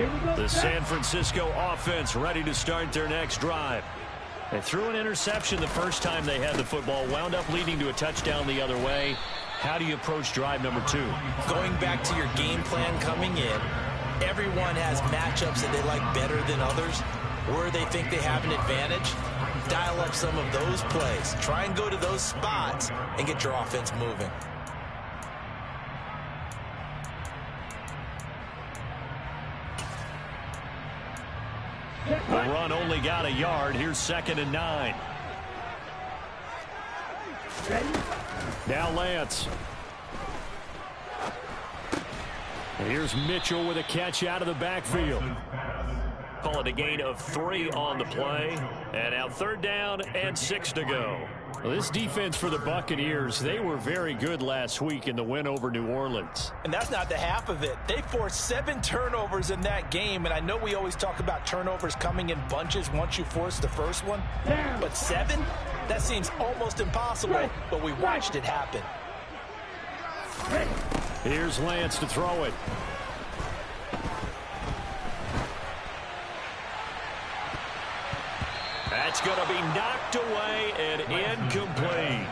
The San Francisco offense ready to start their next drive. They threw an interception the first time they had the football, wound up leading to a touchdown the other way. How do you approach drive number 2? Going back to your game plan coming in, everyone has matchups that they like better than others, where they think they have an advantage. Dial up some of those plays. Try and go to those spots and get your offense moving. The run only got a yard. Here's 2nd and 9. Now Lance. And here's Mitchell with a catch out of the backfield. Call it a gain of 3 on the play. And now 3rd down and 6 to go. Well, this defense for the Buccaneers, they were very good last week in the win over New Orleans. And that's not the half of it. They forced 7 turnovers in that game, and I know we always talk about turnovers coming in bunches once you force the first one. But 7? That seems almost impossible, but we watched it happen. Here's Lance to throw it. That's going to be knocked away and incomplete.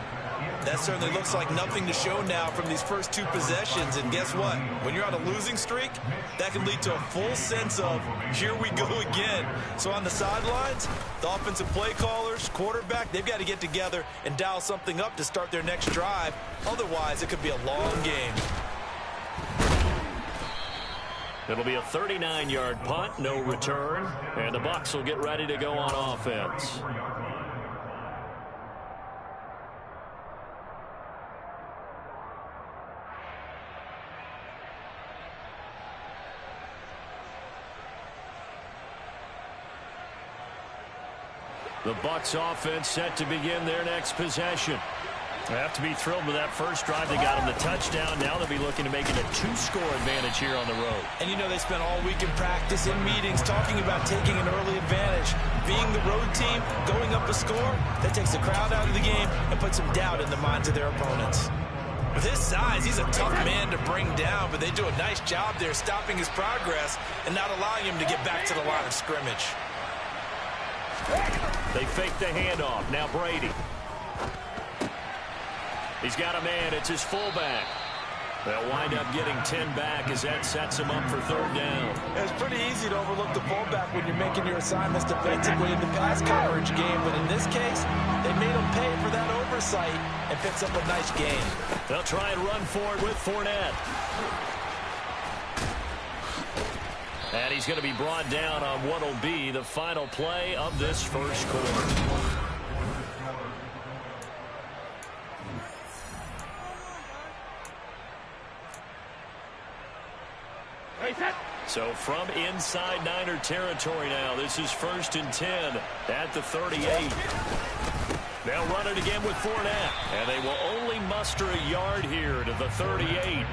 That certainly looks like nothing to show now from these first 2 possessions. And guess what? When you're on a losing streak, that can lead to a full sense of, here we go again. So on the sidelines, the offensive play callers, quarterback, they've got to get together and dial something up to start their next drive. Otherwise, it could be a long game. It'll be a 39-yard punt, no return, and the Bucs will get ready to go on offense. The Bucs offense set to begin their next possession. They have to be thrilled with that first drive. They got them the touchdown. Now they'll be looking to make it a 2-score advantage here on the road. And you know they spent all week in practice, in meetings, talking about taking an early advantage. Being the road team, going up a score, that takes the crowd out of the game and puts some doubt in the minds of their opponents. With his size, he's a tough man to bring down, but they do a nice job there stopping his progress and not allowing him to get back to the line of scrimmage. They fake the handoff. Now Brady. He's got a man. It's his fullback. They'll wind up getting 10 back as that sets him up for 3rd down. It's pretty easy to overlook the fullback when you're making your assignments defensively in the pass coverage game. But in this case, they made him pay for that oversight and picks up a nice gain. They'll try and run for it with Fournette. And he's going to be brought down on what will be the final play of this first quarter. So from inside Niner territory now, this is 1st and 10 at the 38. They'll run it again with Fournette, and they will only muster a yard here to the 38.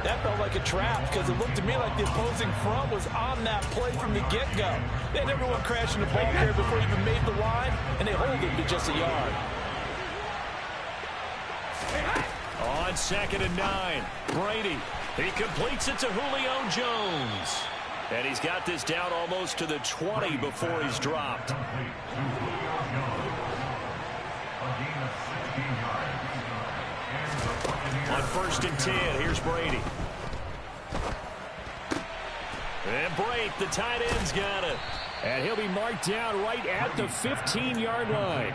That felt like a trap because it looked to me like the opposing front was on that play from the get-go. They had everyone crashing the ball carrier before he even made the line, and they hold it to just a yard. On 2nd and 9, Brady. He completes it to Julio Jones. And he's got this down almost to the 20 before he's dropped. On 1st and 10, here's Brady. And Brake, the tight end's got it. And he'll be marked down right at the 15-yard line.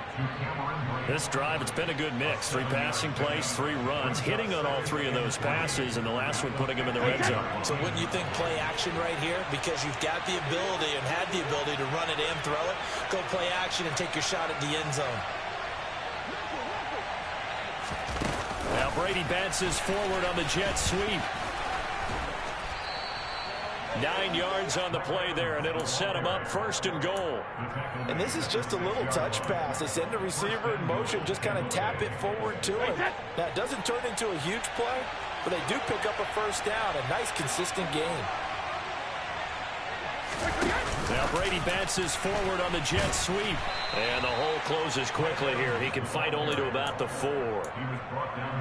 This drive, it's been a good mix. 3 passing plays, 3 runs, hitting on all 3 of those passes, and the last one putting him in the red zone. So wouldn't you think play action right here? Because you've got the ability and had the ability to run it and throw it. Go play action and take your shot at the end zone. Now Brady bounces forward on the jet sweep. 9 yards on the play there, and it'll set him up 1st and goal. And this is just a little touch pass. They send the receiver in motion, just kind of tap it forward to him. Now, it doesn't turn into a huge play, but they do pick up a 1st down. A nice, consistent game. Now Brady bounces forward on the jet sweep. And the hole closes quickly here. He can fight only to about the 4.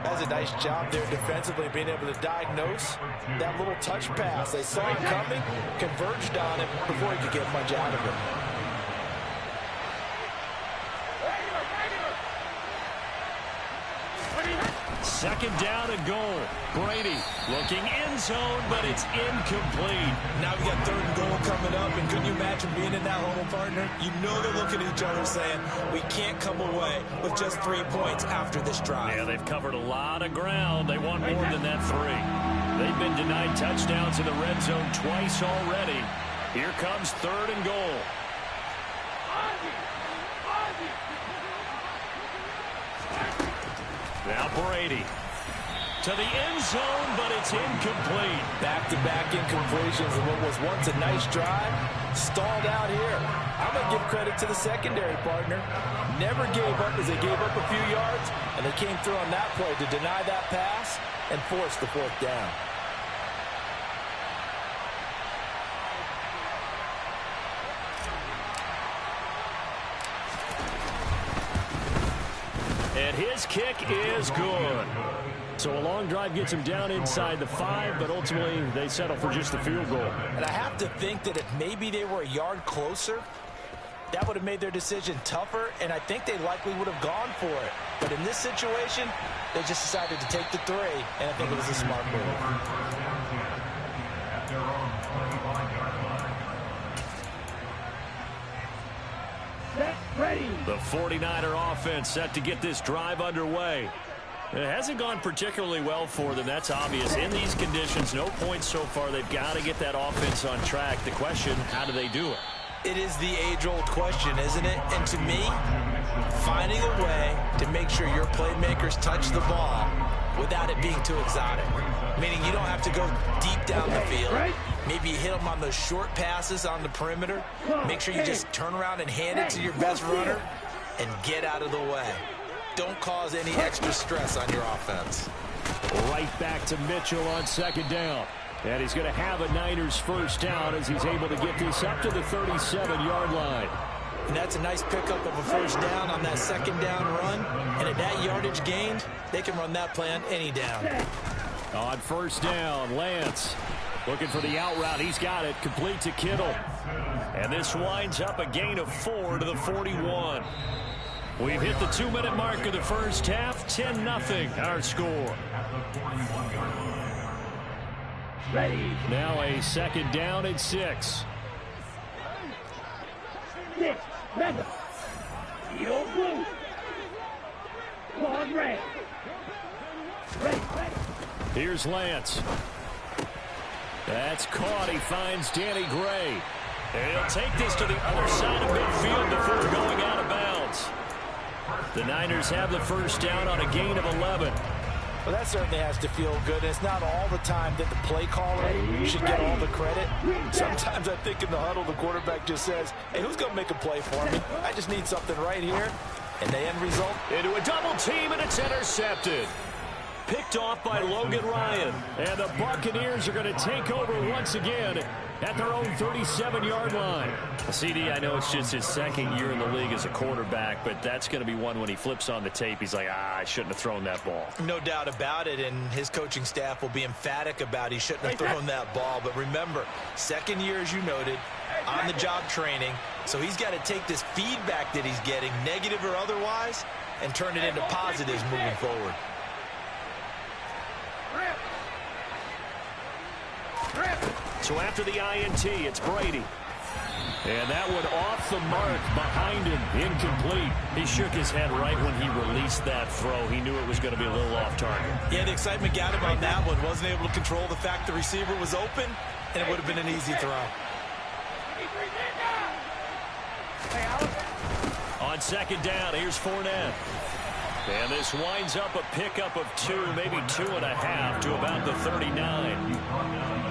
That's a nice job there defensively, being able to diagnose that little touch pass. They saw it coming, converged on it before he could get much out of it. Second down and goal. Brady looking end zone, but it's incomplete. Now we got 3rd and goal coming up, and couldn't you imagine being in that huddle, partner? You know they're looking at each other saying, we can't come away with just 3 points after this drive. Yeah, they've covered a lot of ground. They want more than that 3. They've been denied touchdowns in the red zone twice already. Here comes 3rd and goal. Now Brady to the end zone, but it's incomplete. Back-to-back incompletions of what was once a nice drive, stalled out here. I'm going to give credit to the secondary, partner. Never gave up as they gave up a few yards, and they came through on that play to deny that pass and force the 4th down. And his kick is good. So a long drive gets him down inside the 5, but ultimately they settle for just the field goal. And I have to think that if maybe they were a yard closer, that would have made their decision tougher, and I think they likely would have gone for it. But in this situation, they just decided to take the 3, and I think it was a smart move. The 49er offense set to get this drive underway. It hasn't gone particularly well for them. That's obvious. In these conditions, no points so far. They've got to get that offense on track. The question, how do they do it? It is the age-old question, isn't it? And to me, finding a way to make sure your playmakers touch the ball without it being too exotic. Meaning you don't have to go deep down the field. Maybe you hit them on those short passes on the perimeter. Make sure you just turn around and hand it to your best runner and get out of the way. Don't cause any extra stress on your offense. Right back to Mitchell on 2nd down. And he's going to have a Niners 1st down as he's able to get this up to the 37-yard line. And that's a nice pickup of a 1st down on that 2nd down run. And at that yardage gained, they can run that play on any down. On 1st down, Lance looking for the out route. He's got it. Complete to Kittle. And this winds up a gain of 4 to the 41. We've hit the 2-minute mark of the 1st half. 10-0 our score. Ready. Now a 2nd down and 6. 6. Mega. Yo, blue. Claws red. Ready. Here's Lance. That's caught. He finds Danny Gray. And he'll take this to the other side of midfield before going out of bounds. The Niners have the 1st down on a gain of 11. Well, that certainly has to feel good. It's not all the time that the play caller should get all the credit. Sometimes I think in the huddle, the quarterback just says, hey, who's going to make a play for me? I just need something right here. And the end result? Into a double team, and it's intercepted. Picked off by Logan Ryan. And the Buccaneers are going to take over once again at their own 37-yard line. CD, I know it's just his 2nd year in the league as a quarterback, but that's going to be one when he flips on the tape. He's like, I shouldn't have thrown that ball. No doubt about it, and his coaching staff will be emphatic about he shouldn't have thrown that ball. But remember, 2nd year, as you noted, on-the-job training, so he's got to take this feedback that he's getting, negative or otherwise, and turn it into positives moving forward. So after the INT, it's Brady. And that one off the mark behind him, incomplete. He shook his head right when he released that throw. He knew it was going to be a little off target. Yeah, the excitement got him on that one. Wasn't able to control the fact the receiver was open, and it would have been an easy throw. On 2nd down, here's Fournette. And this winds up a pickup of 2, maybe 2.5 to about the 39.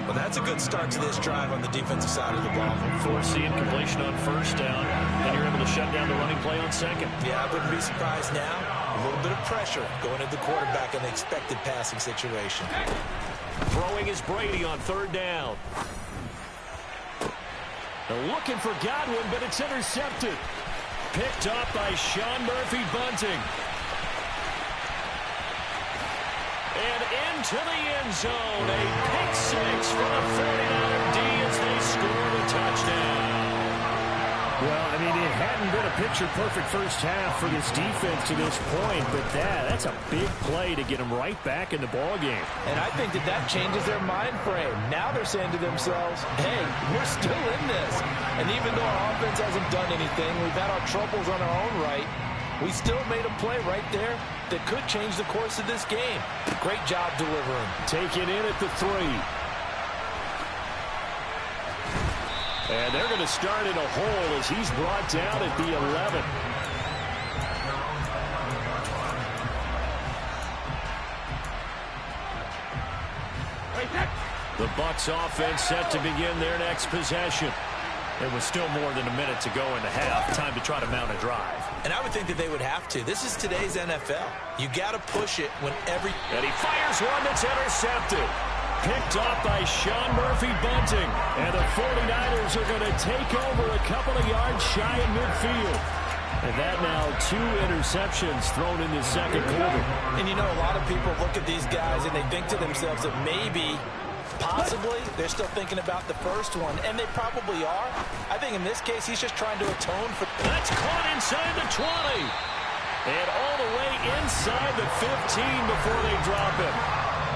Well, that's a good start to this drive on the defensive side of the ball. Forcing completion on 1st down, and you're able to shut down the running play on 2nd. Yeah, I wouldn't be surprised now. A little bit of pressure going at the quarterback in the expected passing situation. Throwing is Brady on 3rd down. They're looking for Godwin, but it's intercepted. Picked up by Sean Murphy-Bunting. And into the end zone. A pick six for the 49er D as they score the touchdown. Well, I mean, it hadn't been a picture-perfect first half for this defense to this point, but that's a big play to get them right back in the ballgame. And I think that changes their mind frame. Now they're saying to themselves, hey, we're still in this. And even though our offense hasn't done anything, we've had our troubles on our own right, we still made a play right there that could change the course of this game. Great job delivering. Taken in at the 3. And they're going to start in a hole as he's brought down at the 11. The Bucs offense set to begin their next possession. There was still more than a minute to go in the half. Time to try to mount a drive. And I would think that they would have to. This is today's NFL. You got to push it whenever. And he fires one that's intercepted. Picked off by Sean Murphy-Bunting. And the 49ers are going to take over a couple of yards shy of midfield. And that now 2 interceptions thrown in the second quarter. And you know, a lot of people look at these guys and they think to themselves that maybe, possibly, they're still thinking about the first one. And they probably are. I think in this case, he's just trying to atone for. That's caught inside the 20. And all the way inside the 15 before they drop it.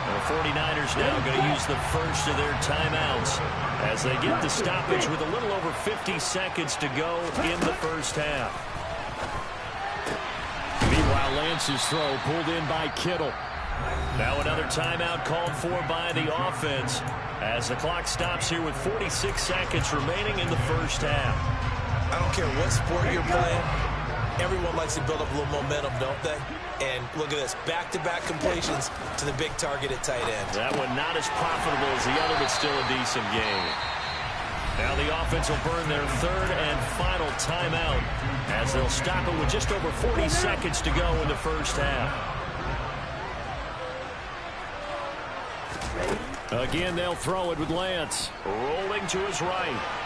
The 49ers now going to use the first of their timeouts as they get the stoppage with a little over 50 seconds to go in the first half. Meanwhile, Lance's throw pulled in by Kittle. Now another timeout called for by the offense as the clock stops here with 46 seconds remaining in the first half. I don't care what sport you're playing. Everyone likes to build up a little momentum, don't they? And look at this, back-to-back completions to the big target at tight end. That one not as profitable as the other, but still a decent game. Now the offense will burn their third and final timeout as they'll stop it with just over 40 seconds to go in the first half. Again, they'll throw it with Lance. Rolling to his right.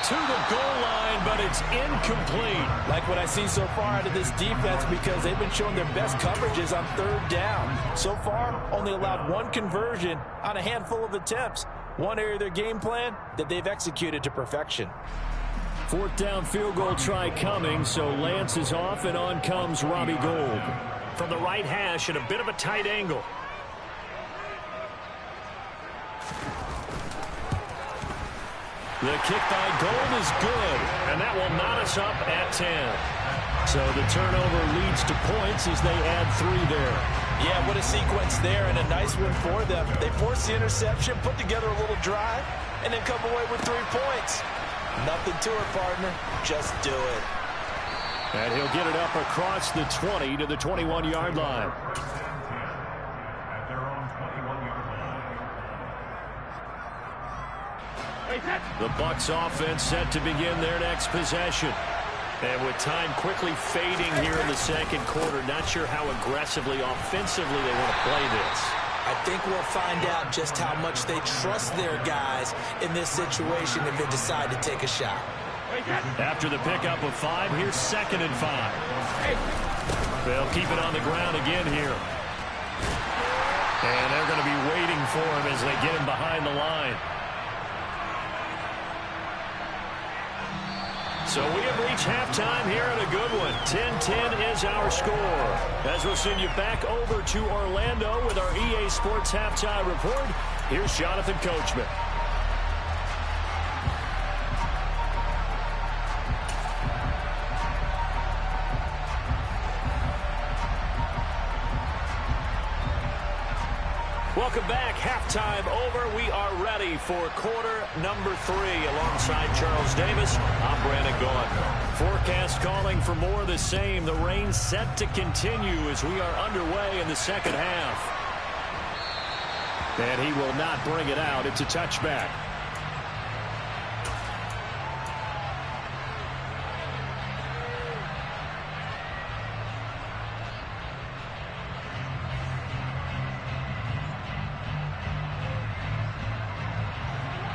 To the goal line, but it's incomplete. Like what I see so far out of this defense because they've been showing their best coverages on third down. So far, only allowed 1 conversion on a handful of attempts. One area of their game plan that they've executed to perfection. 4th down field goal try coming, so Lance is off, and on comes Robbie Gould. From the right hash at a bit of a tight angle. The kick by Gould is good, and that will knot us up at 10. So the turnover leads to points as they add 3 there. Yeah, what a sequence there, and a nice one for them. They force the interception, put together a little drive, and then come away with 3 points. Nothing to it, partner. Just do it. And he'll get it up across the 20 to the 21-yard line. The Bucs offense set to begin their next possession. And with time quickly fading here in the second quarter, not sure how aggressively, offensively they want to play this. I think we'll find out just how much they trust their guys in this situation if they decide to take a shot. After the pickup of 5, here's 2nd and 5. They'll keep it on the ground again here. And they're going to be waiting for him as they get him behind the line. So we have reached halftime here in a good one. 10-10 is our score. As we'll send you back over to Orlando with our EA Sports Halftime Report, here's Jonathan Coachman. Welcome back. Halftime over. We are ready for quarter number 3. Alongside Charles Davis, I'm Brandon Gaudin. Forecast calling for more of the same. The rain set to continue as we are underway in the second half. And he will not bring it out. It's a touchback.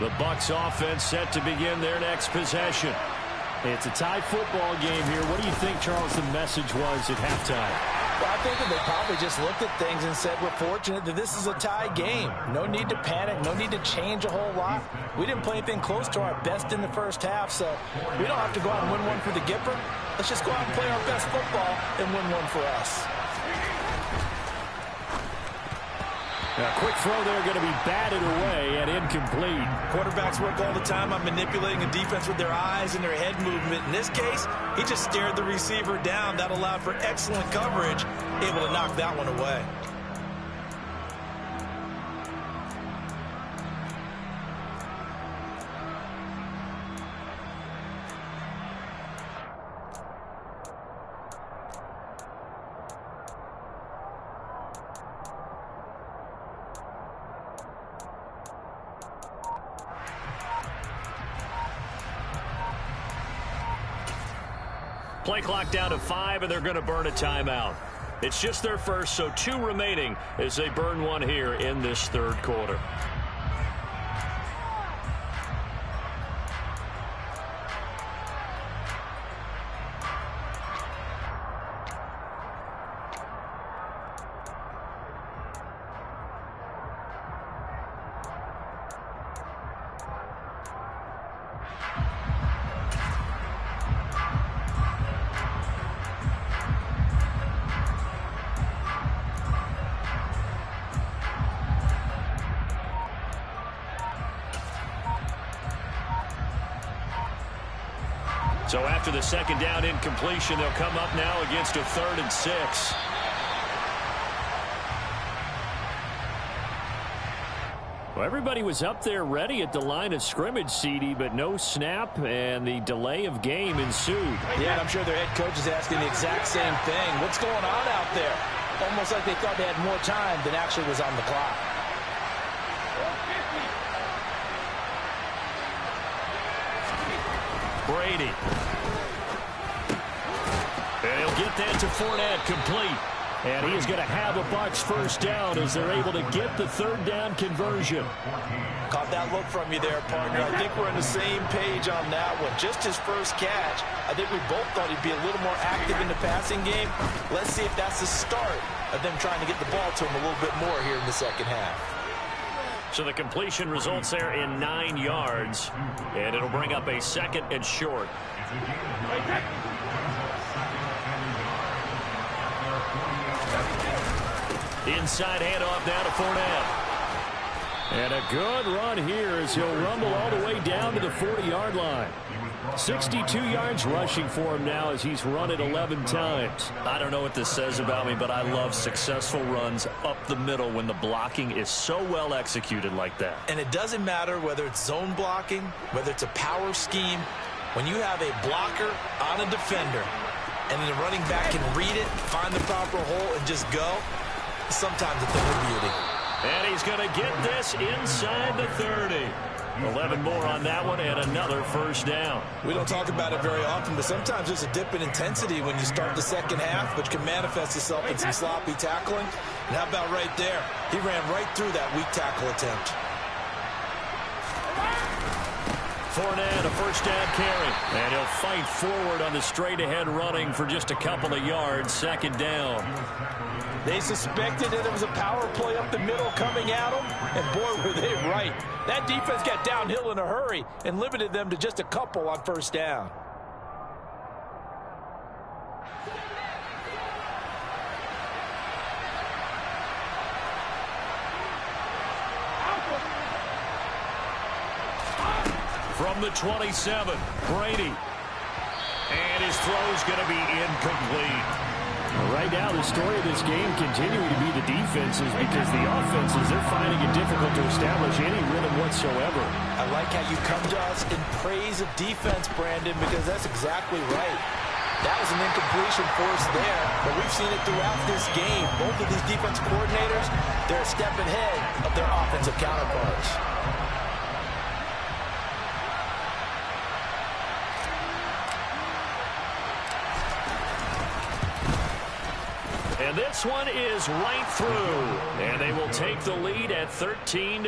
The Bucs offense set to begin their next possession. It's a tie football game here. What do you think, Charles, the message was at halftime? Well, I think that they probably just looked at things and said, we're fortunate that this is a tie game. No need to panic. No need to change a whole lot. We didn't play anything close to our best in the first half, so we don't have to go out and win one for the Gipper. Let's just go out and play our best football and win one for us. A quick throw there going to be batted away and incomplete. Quarterbacks work all the time on manipulating a defense with their eyes and their head movement. In this case, he just stared the receiver down. That allowed for excellent coverage, able to knock that one away. Play clock down to 5, and they're going to burn a timeout. It's just their first, so 2 remaining as they burn one here in this third quarter. So after the second down incompletion, they'll come up now against a 3rd and 6. Well, everybody was up there ready at the line of scrimmage, CD, but no snap, and the delay of game ensued. Yeah, and I'm sure their head coach is asking the exact same thing. What's going on out there? Almost like they thought they had more time than actually was on the clock. Brady. And he'll get that to Fournette, complete. And he is going to have a Bucs first down as they're able to get the 3rd down conversion. Caught that look from you there, partner. I think we're on the same page on that one. Just his first catch. I think we both thought he'd be a little more active in the passing game. Let's see if that's the start of them trying to get the ball to him a little bit more here in the second half. So the completion results there in 9 yards, and it'll bring up a 2nd and short. Inside handoff down to Fournette. And a good run here as he'll rumble all the way down to the 40-yard line. 62 yards rushing for him now as he's run it 11 times. I don't know what this says about me, but I love successful runs up the middle when the blocking is so well executed like that. And it doesn't matter whether it's zone blocking, whether it's a power scheme. When you have a blocker on a defender and then the running back can read it, find the proper hole, and just go, sometimes it's a beauty. And he's going to get this inside the 30. 11 more on that one and another first down. We don't talk about it very often, but sometimes there's a dip in intensity when you start the second half, which can manifest itself in some sloppy tackling. And how about right there? He ran right through that weak tackle attempt. Fournette, a first down carry. And he'll fight forward on the straight-ahead running for just a couple of yards. 2nd down. They suspected that it was a power play up the middle coming at them, and boy, were they right. That defense got downhill in a hurry and limited them to just a couple on first down. From the 27, Brady. And his throw's going to be incomplete. Right now, the story of this game continuing to be the defenses because the offenses, they're finding it difficult to establish any rhythm whatsoever. I like how you come to us in praise of defense, Brandon, because that's exactly right. That was an incompletion force there, but we've seen it throughout this game. Both of these defense coordinators, they're a step ahead of their offensive counterparts. And this one is right through. And they will take the lead at 13-10.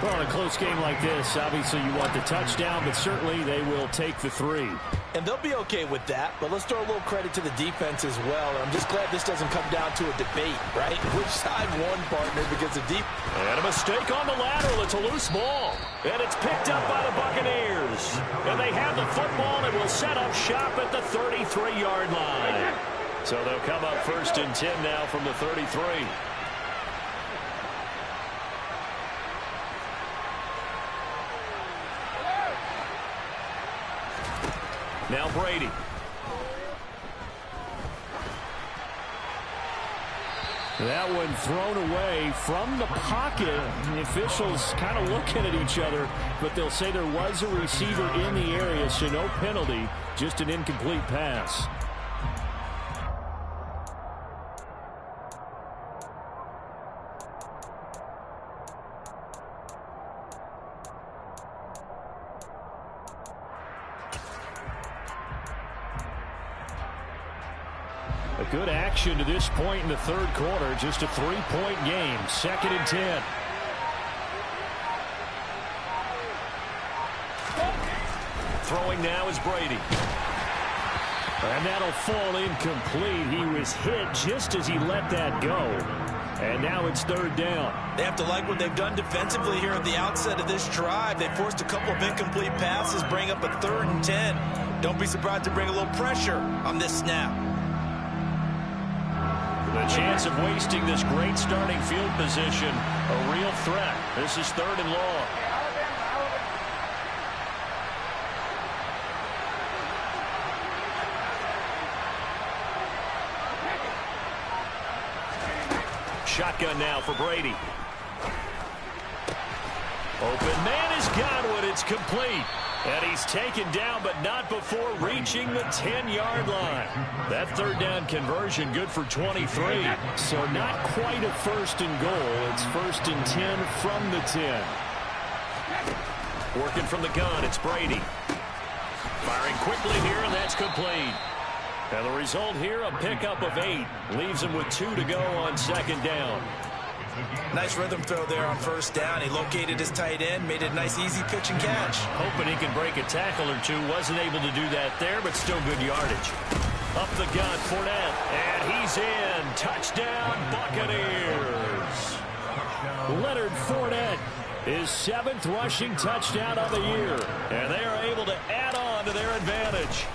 Well, in a close game like this, obviously you want the touchdown, but certainly they will take the 3. And they'll be okay with that, but let's throw a little credit to the defense as well. I'm just glad this doesn't come down to a debate, right? Which side won, partner, because the deep... And a mistake on the lateral. It's a loose ball. And it's picked up by the Buccaneers. And they have the football and will set up shop at the 33-yard line. So they'll come up 1st and 10 now from the 33. Now Brady. That one thrown away from the pocket. The officials kind of looking at each other, but they'll say there was a receiver in the area, so no penalty, just an incomplete pass. A good action to this point in the 3rd quarter. Just a 3-point game. 2nd and 10. Throwing now is Brady. And that'll fall incomplete. He was hit just as he let that go. And now it's 3rd down. They have to like what they've done defensively here at the outset of this drive. They forced a couple of incomplete passes, bring up a 3rd and 10. Don't be surprised to bring a little pressure on this snap. The chance of wasting this great starting field position, a real threat. This is 3rd and long. Shotgun now for Brady. Open man has got one. It's complete. And he's taken down, but not before reaching the 10-yard line. That 3rd down conversion good for 23. So not quite a 1st and goal. It's 1st and 10 from the 10. Working from the gun, it's Brady. Firing quickly here, and that's complete. And the result here, a pickup of 8. Leaves him with 2 to go on 2nd down. Nice rhythm throw there on 1st down. He located his tight end, made it a nice, easy pitch and catch. Hoping he can break a tackle or two. Wasn't able to do that there, but still good yardage. Up the gut, Fournette. And he's in. Touchdown, Buccaneers. Leonard Fournette, his 7th rushing touchdown of the year. And they are able to add on to their advantage.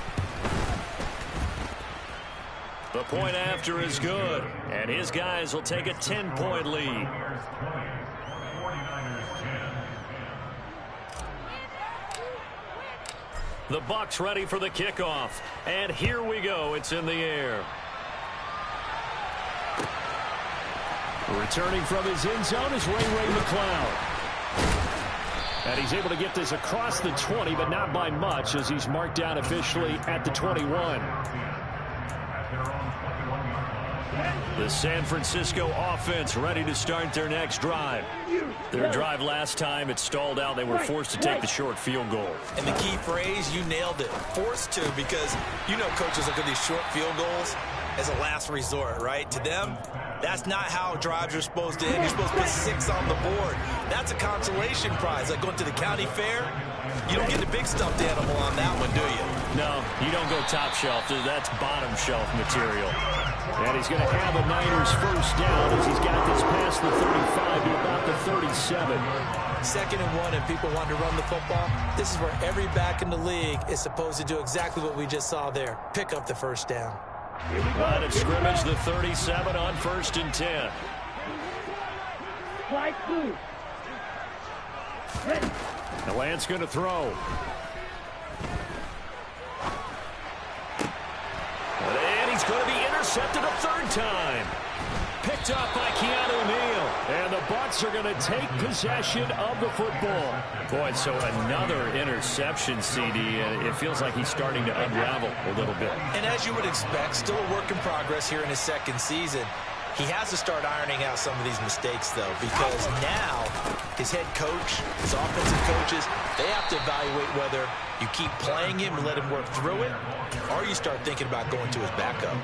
The point after is good, and his guys will take a 10-point lead. The Bucs ready for the kickoff, and here we go. It's in the air. Returning from his end zone is Ray McCloud. And he's able to get this across the 20, but not by much, as he's marked down officially at the 21. The San Francisco offense ready to start their next drive. Their drive last time, it stalled out. They were forced to take the short field goal. And the key phrase, you nailed it. Forced to, because you know coaches look at these short field goals as a last resort, right? To them, that's not how drives are supposed to end. You're supposed to put 6 on the board. That's a consolation prize. Like going to the county fair, you don't get the big stuffed animal on that one, do you? No, you don't go top shelf. That's bottom shelf material. And he's going to have a Niners 1st down as he's got this past the 35 to about the 37. 2nd and 1, and people want to run the football. This is where every back in the league is supposed to do exactly what we just saw there. Pick up the 1st down. Line of scrimmage, the 37 on 1st and 10. Strike 2. Ready. The Lance going to throw. And he's going to be intercepted a 3rd time. Picked up by Keanu Neal. And the Bucs are going to take possession of the football. Boy, so another interception, CD, and it feels like he's starting to unravel a little bit. And as you would expect, still a work in progress here in his 2nd season. He has to start ironing out some of these mistakes, though, because now his head coach, his offensive coaches, they have to evaluate whether you keep playing him and let him work through it, or you start thinking about going to his backup.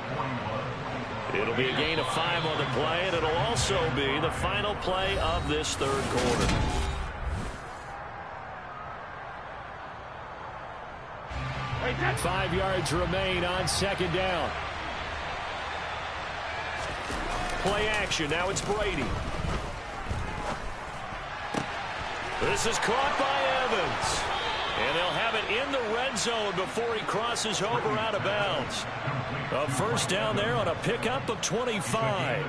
It'll be a gain of 5 on the play, and it'll also be the final play of this 3rd quarter. 5 yards remain on second down. Play action. Now it's Brady. This is caught by Evans. And they'll have it in the red zone before he crosses over out of bounds. A first down there on a pickup of 25.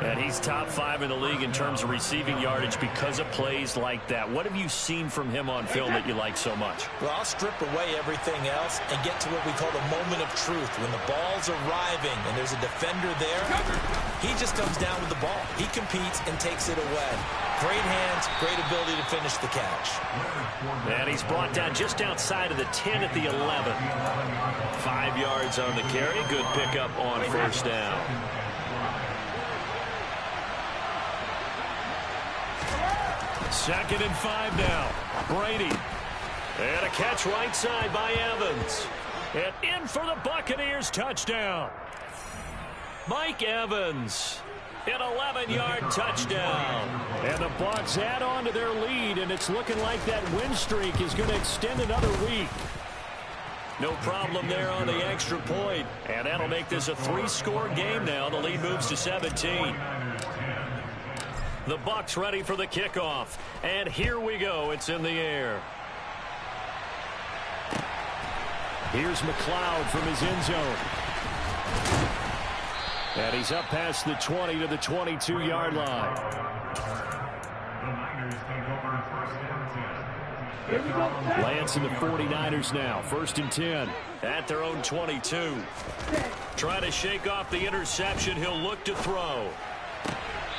And he's top 5 in the league in terms of receiving yardage because of plays like that. What have you seen from him on film that you like so much? Well, I'll strip away everything else and get to what we call the moment of truth. When the ball's arriving and there's a defender there, he just comes down with the ball. He competes and takes it away. Great hands, great ability to finish the catch. And he's brought down just outside of the 10 at the 11. 5 yards on the carry. Good pickup on first down. Second and 5 now. Brady. And a catch right side by Evans. And in for the Buccaneers touchdown. Mike Evans. An 11-yard touchdown. And the Bucs add on to their lead, and it's looking like that win streak is going to extend another week. No problem there on the extra point. And that'll make this a 3-score game now. The lead moves to 17. The Bucs ready for the kickoff. And here we go. It's in the air. Here's McLeod from his end zone. And he's up past the 20 to the 22-yard line. Lance and the 49ers now. 1st and 10. At their own 22. Trying to shake off the interception. He'll look to throw.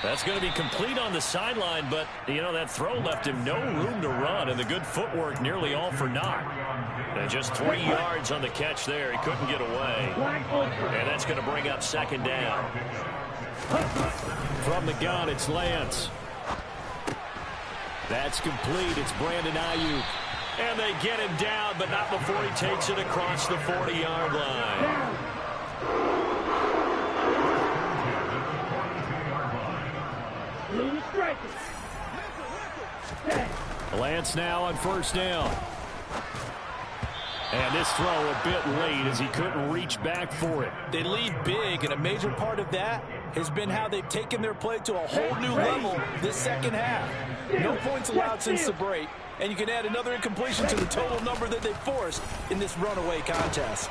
That's going to be complete on the sideline, but, you know, that throw left him no room to run, and the good footwork nearly all for naught. And just 3 yards on the catch there. He couldn't get away. And that's going to bring up second down. From the gun, it's Lance. That's complete. It's Brandon Ayuk. And they get him down, but not before he takes it across the 40-yard line. Lance now on first down. And this throw a bit late as he couldn't reach back for it. They lead big, and a major part of that has been how they've taken their play to a whole new level this second half. No points allowed since the break, and you can add another incompletion to the total number that they forced in this runaway contest.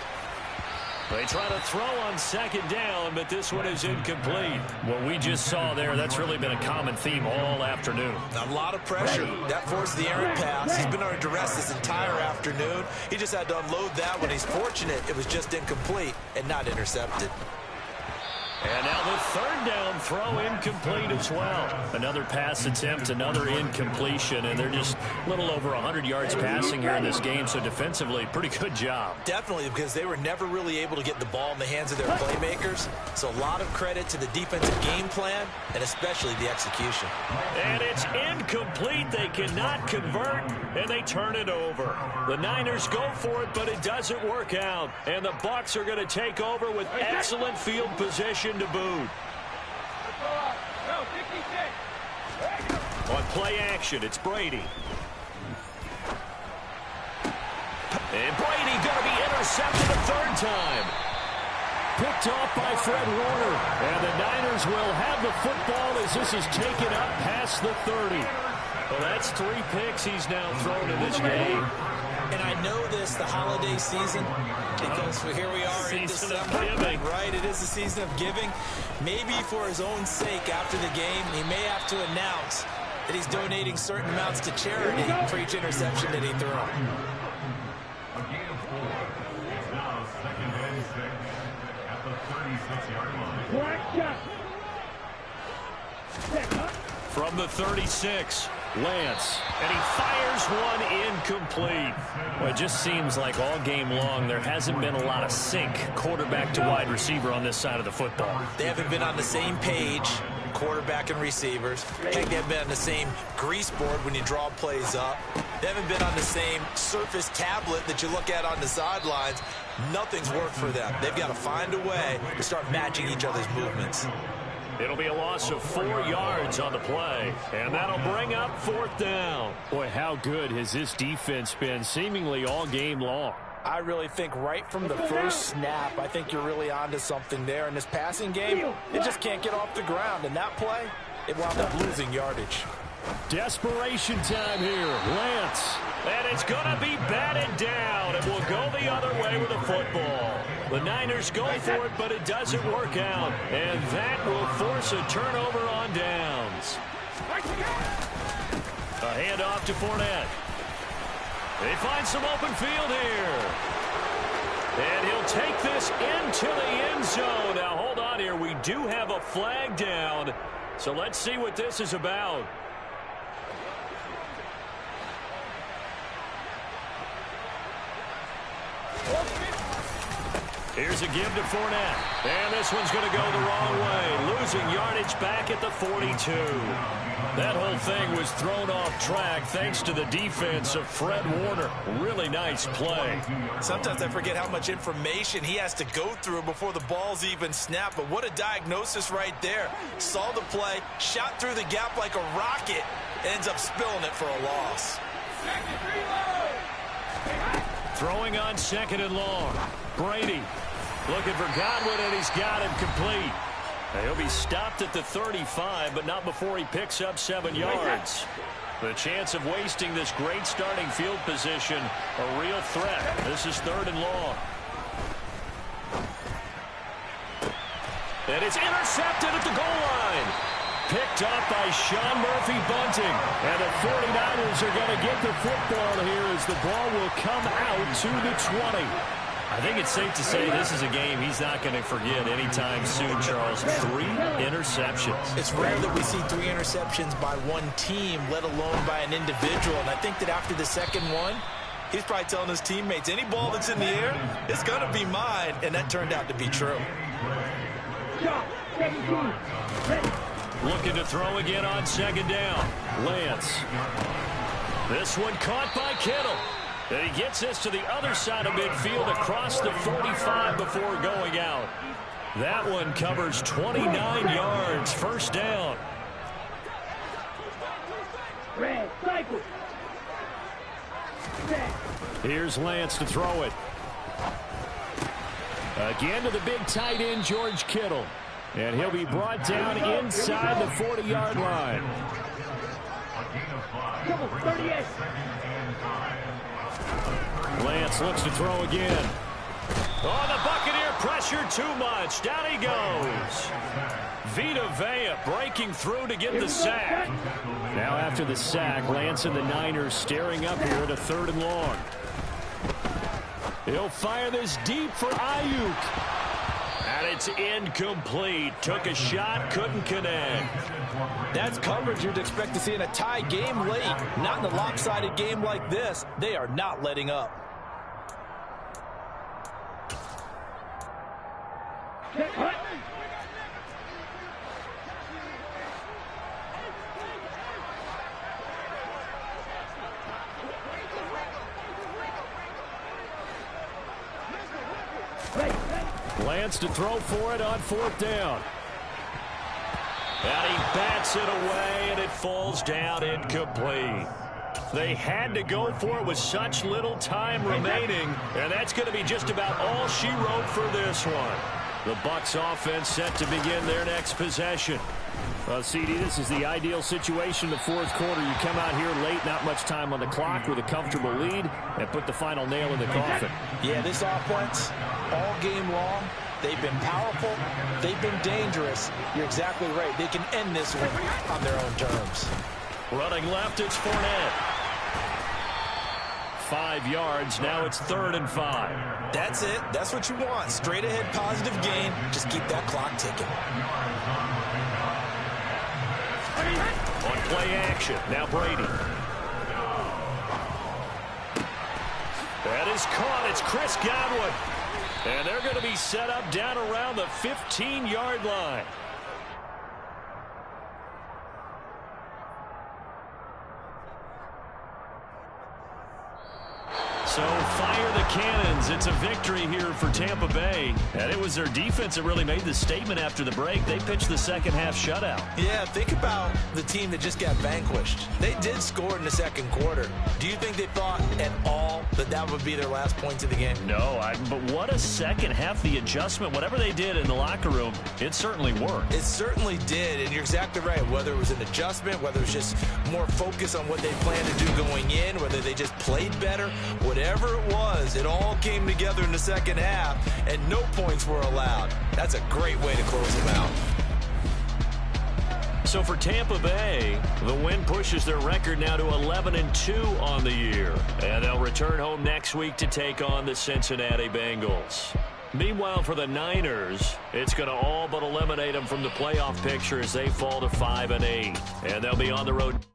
They try to throw on second down, but this one is incomplete. What we just saw there, that's really been a common theme all afternoon. A lot of pressure. That forced the errant pass. He's been under duress this entire afternoon. He just had to unload that one. He's fortunate it was just incomplete and not intercepted. And now the third down throw incomplete as well. Another pass attempt, another incompletion, and they're just a little over 100 yards passing here in this game, so defensively, pretty good job. Definitely, because they were never really able to get the ball in the hands of their playmakers. So a lot of credit to the defensive game plan, and especially the execution. And it's incomplete. They cannot convert, and they turn it over. The Niners go for it, but it doesn't work out. And the Bucs are going to take over with excellent field position to boot. On play action, it's Brady. And Brady going to be intercepted a third time. Picked off by Fred Warner. And the Niners will have the football as this is taken up past the 30. Well, that's 3 picks he's now thrown in this game. And I know this, the holiday season, because here we are in December, right? It is the season of giving. Maybe for his own sake after the game, he may have to announce that he's donating certain amounts to charity for each interception that he threw. From the 36. Lance. And he fires one incomplete. Well, it just seems like all game long there hasn't been a lot of sync quarterback to wide receiver on this side of the football. They haven't been on the same page, quarterback and receivers. Heck, they haven't been on the same grease board when you draw plays up. They haven't been on the same surface tablet that you look at on the sidelines. Nothing's worked for them. They've got to find a way to start matching each other's movements. It'll be a loss of 4 yards on the play, and that'll bring up fourth down. Boy, how good has this defense been seemingly all game long? I really think right from the first snap, I think you're really onto something there. In this passing game, it just can't get off the ground. And that play, it wound up losing yardage. Desperation time here. Lance. And it's going to be batted down. It will go the other way with the football. The Niners go for it, but it doesn't work out. And that will force a turnover on downs. A handoff to Fournette. They find some open field here. And he'll take this into the end zone. Now, hold on here. We do have a flag down. So let's see what this is about. Here's a give to Fournette. And this one's going to go the wrong way. Losing yardage back at the 42. That whole thing was thrown off track thanks to the defense of Fred Warner. Really nice play. Sometimes I forget how much information he has to go through before the ball's even snapped. But what a diagnosis right there. Saw the play, shot through the gap like a rocket, ends up spilling it for a loss. Throwing on 2nd and long. Brady looking for Godwin, and he's got him complete. Now, he'll be stopped at the 35, but not before he picks up 7 yards. The chance of wasting this great starting field position, a real threat. This is 3rd and long. And it's intercepted at the goal line. Picked up by Sean Murphy-Bunting. And the 49ers are going to get the football here as the ball will come out to the 20. I think it's safe to say this is a game he's not going to forget anytime soon, Charles. 3 interceptions. It's rare that we see 3 interceptions by one team, let alone by an individual. And I think that after the second one, he's probably telling his teammates, any ball that's in the air, it's going to be mine. And that turned out to be true. Looking to throw again on 2nd down. Lance. This one caught by Kittle. And he gets this to the other side of midfield across the 45 before going out. That one covers 29 yards. 1st down. Here's Lance to throw it. Again to the big tight end, George Kittle. And he'll be brought down inside the 40-yard line. Lance looks to throw again. Oh, the Buccaneer pressure too much. Down he goes. Vita Vea breaking through to get the sack. Now after the sack, Lance and the Niners staring up here at a 3rd and long. He'll fire this deep for Ayuk. And it's incomplete. Took a shot, couldn't connect. That's coverage you'd expect to see in a tie game late. Not in a lopsided game like this. They are not letting up. Lance to throw for it on 4th down. And he bats it away, and it falls down incomplete. They had to go for it with such little time remaining, and that's going to be just about all she wrote for this one. The Bucs offense set to begin their next possession. Well, CD, this is the ideal situation in the 4th quarter. You come out here late, not much time on the clock with a comfortable lead, and put the final nail in the coffin. Yeah, this offense, all game long, they've been powerful, they've been dangerous. You're exactly right. They can end this one on their own terms. Running left, it's Fournette. 5 yards. Now it's 3rd and 5. That's it. That's what you want. Straight ahead positive gain. Just keep that clock ticking. On play action. Now Brady. That is caught. It's Chris Godwin. And they're going to be set up down around the 15-yard line. So fire the cannons. It's a victory here for Tampa Bay. And it was their defense that really made the statement after the break. They pitched the second half shutout. Yeah, think about the team that just got vanquished. They did score in the second quarter. Do you think they thought at all that that would be their last points of the game? No, but what a second half. The adjustment, whatever they did in the locker room, it certainly worked. It certainly did, and you're exactly right. Whether it was an adjustment, whether it was just more focus on what they planned to do going in, whether they just played better, whatever it was, it all came together in the second half, and no points were allowed. That's a great way to close them out. So for Tampa Bay, the win pushes their record now to 11-2 on the year. And they'll return home next week to take on the Cincinnati Bengals. Meanwhile, for the Niners, it's going to all but eliminate them from the playoff picture as they fall to 5-8. And they'll be on the road.